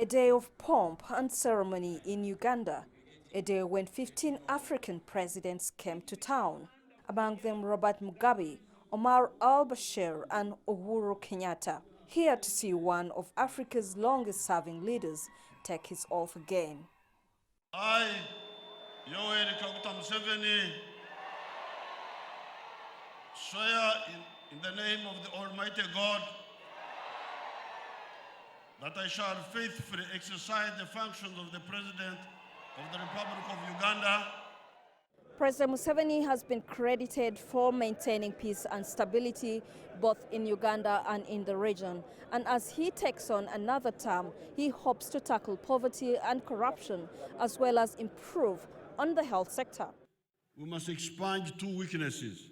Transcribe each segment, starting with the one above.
A day of pomp and ceremony in Uganda, a day when 15 African presidents came to town, among them Robert Mugabe, Omar al-Bashir and Uhuru Kenyatta, here to see one of Africa's longest-serving leaders take his oath again. I, Yoweri Museveni, swear in the name of the Almighty God that I shall faithfully exercise the functions of the President of the Republic of Uganda. President Museveni has been credited for maintaining peace and stability both in Uganda and in the region. And as he takes on another term, he hopes to tackle poverty and corruption, as well as improve on the health sector. We must expunge two weaknesses: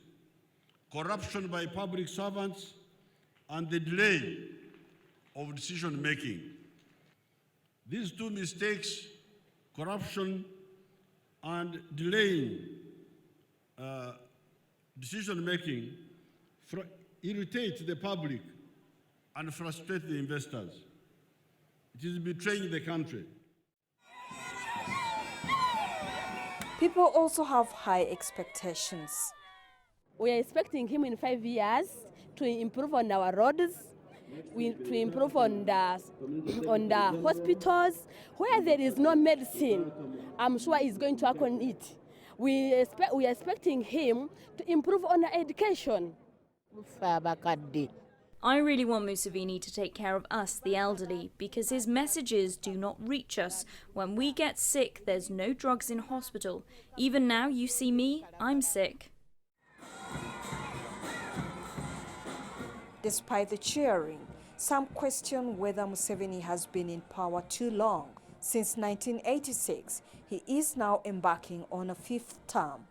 corruption by public servants and the delay of decision-making. These two mistakes, corruption and delaying decision-making, irritate the public and frustrate the investors. It is betraying the country. People also have high expectations. We are expecting him in 5 years to improve on our roads, to improve on the hospitals. Where there is no medicine, I'm sure he's going to work on it. We are expecting him to improve on our education. I really want Museveni to take care of us, the elderly, because his messages do not reach us. When we get sick, there's no drugs in hospital. Even now, you see me, I'm sick. Despite the cheering, some question whether Museveni has been in power too long. Since 1986, he is now embarking on a fifth term.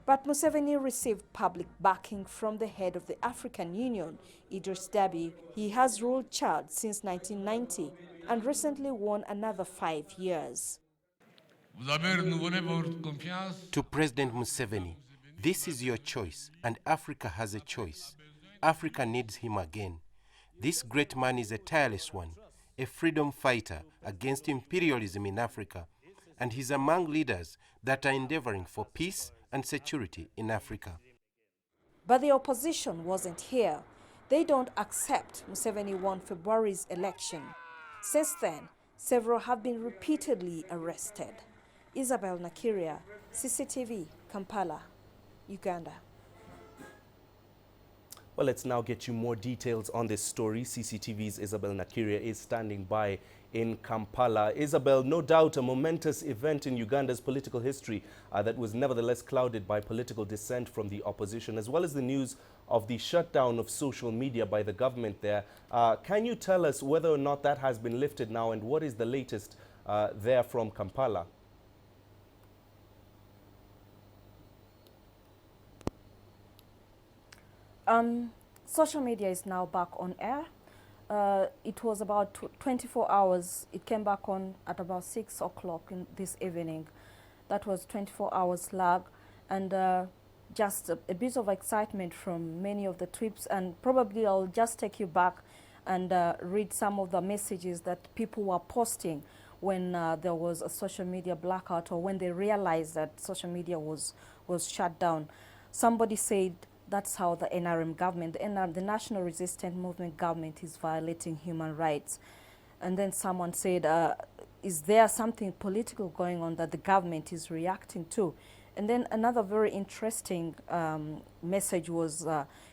But Museveni received public backing from the head of the African Union, Idris Deby. He has ruled Chad since 1990 and recently won another 5 years. To President Museveni, this is your choice, and Africa has a choice. Africa needs him again. This great man is a tireless one, a freedom fighter against imperialism in Africa, and he's among leaders that are endeavoring for peace and security in Africa. But the opposition wasn't here. They don't accept Museveni won February's election. Since then, several have been repeatedly arrested. Isabel Nakiria, CCTV, Kampala, Uganda. Well, let's now get you more details on this story. CCTV's Isabel Nakiria is standing by in Kampala. Isabel, no doubt a momentous event in Uganda's political history that was nevertheless clouded by political dissent from the opposition, as well as the news of the shutdown of social media by the government there. Can you tell us whether or not that has been lifted now, and what is the latest there from Kampala? Social media is now back on air. It was about 24 hours. It came back on at about 6 o'clock in this evening. That was 24 hours lag, and just a bit of excitement from many of the tweets. And probably I'll just take you back and read some of the messages that people were posting when there was a social media blackout, or when they realized that social media was shut down. Somebody said, that's how the NRM government, the National Resistance Movement government, is violating human rights. And then someone said, is there something political going on that the government is reacting to? And then another very interesting message was,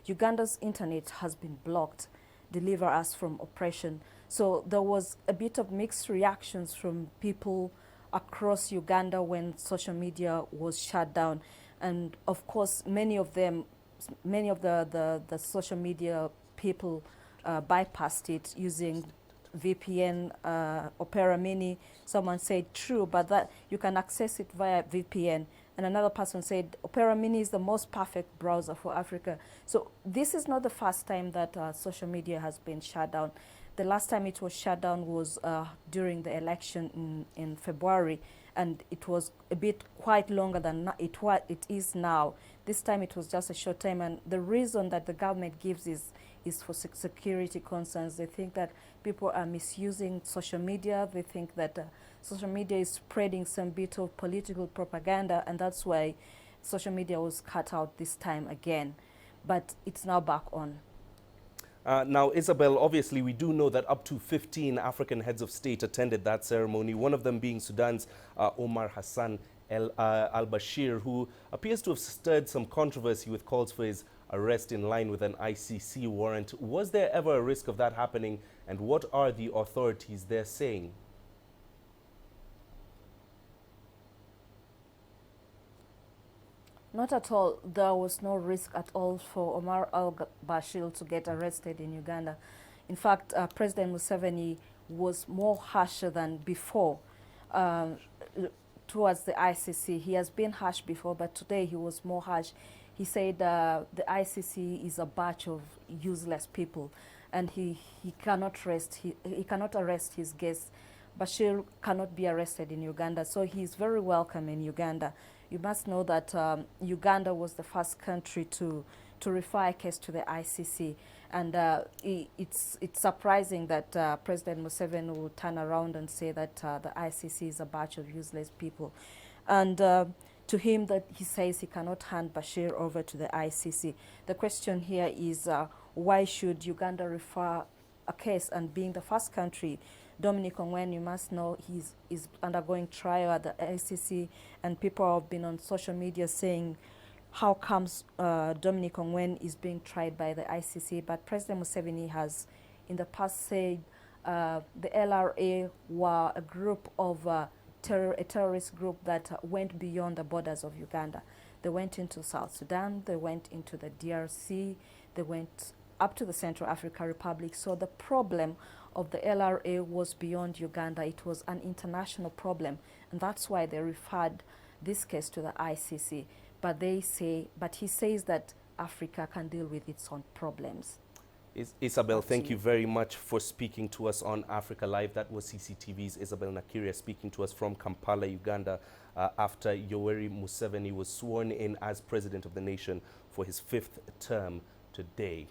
Uganda's internet has been blocked. Deliver us from oppression. So there was a bit of mixed reactions from people across Uganda when social media was shut down. And of course, many of the social media people bypassed it using VPN, Opera Mini. Someone said true, but that you can access it via VPN. And another person said Opera Mini is the most perfect browser for Africa. So this is not the first time that social media has been shut down. The last time it was shut down was during the election in February, and it was a bit quite longer than it is now. This time it was just a short time, and the reason that the government gives is is for security concerns. They think that people are misusing social media. They think that social media is spreading some bit of political propaganda, and that's why social media was cut out this time again. But it's now back on. Now, Isabel, obviously we do know that up to 15 African heads of state attended that ceremony, one of them being Sudan's Omar Hassan al-Bashir, who appears to have stirred some controversy with calls for his arrest in line with an ICC warrant. Was there ever a risk of that happening, and what are the authorities there saying? Not at all. There was no risk at all for Omar al-Bashir to get arrested in Uganda. In fact, President Museveni was more harsher than before towards the ICC. He has been harsh before, but today he was more harsh. He said the ICC is a batch of useless people, and he cannot arrest his guests. Bashir cannot be arrested in Uganda, so he's very welcome in Uganda. You must know that Uganda was the first country to refer a case to the ICC, and it's surprising that President Museveni will turn around and say that the ICC is a batch of useless people, and to him that he says he cannot hand Bashir over to the ICC. The question here is why should Uganda refer a case, and being the first country, Dominic Ongwen, you must know, he's undergoing trial at the ICC, and people have been on social media saying, how comes Dominic Ongwen is being tried by the ICC? But President Museveni has in the past said the LRA were a group of a terrorist group that went beyond the borders of Uganda. They went into South Sudan, they went into the DRC, they went up to the Central African Republic. So the problem of the LRA was beyond Uganda. It was an international problem, and that's why they referred this case to the ICC. But he says that Africa can deal with its own problems. Isabel, thank you very much for speaking to us on Africa Live. That was CCTV's Isabel Nakiria speaking to us from Kampala, Uganda, after Yoweri Museveni was sworn in as president of the nation for his 5th term today.